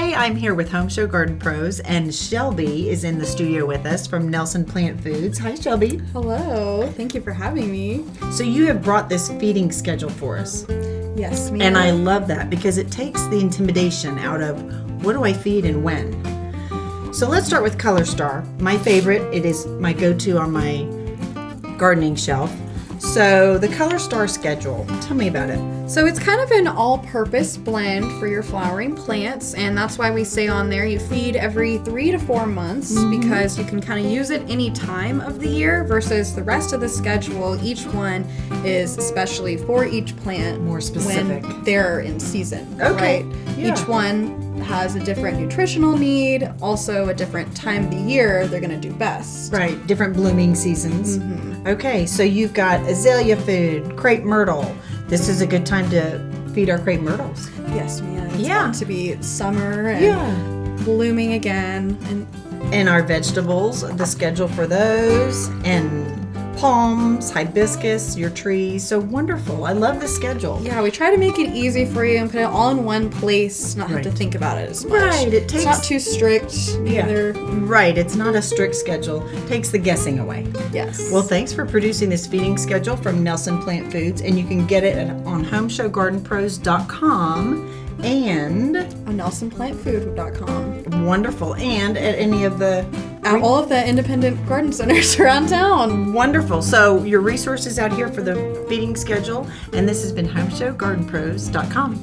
Hi, I'm here with Home Show Garden Pros, and Shelby is in the studio with us from Nelson Plant Foods. Hi, Shelby. Hello. Thank you for having me. So you have brought this feeding schedule for us. Yes, ma'am. And I love that because it takes the intimidation out of what do I feed and when. So let's start with Color Star. My favorite. It is my go-to on my gardening shelf. So the Color Star schedule, tell me about it. So it's kind of an all-purpose blend for your flowering plants, and that's why we say on there you feed every 3 to 4 months because you can kind of use it any time of the year versus the rest of the schedule. Each one is especially for each plant More specific. when they're in season. Okay. Right? Yeah. Each one has a different nutritional need, also a different time of the year they're going to do best. Right, different blooming seasons. Okay, so you've got azalea food, crepe myrtle. This is a good time to feed our crepe myrtles. Yes, man. It's Yeah. going to be summer and blooming again. And our vegetables, the schedule for those, and palms, hibiscus, your trees. So wonderful. I love the schedule. Yeah, we try to make it easy for you and put it all in one place, not have to Right. think about it as much. Right, it It's takes- not too strict either. Right, it's not a strict schedule. Takes the guessing away. Yes. Well, thanks for producing this feeding schedule from Nelson Plant Foods, and you can get it on HomeShowGardenPros.com and on NelsonPlantFood.com. wonderful, and at any of the At all of the independent garden centers around town. wonderful. So your resources out here for the feeding schedule, and this has been HomeShowGardenPros.com.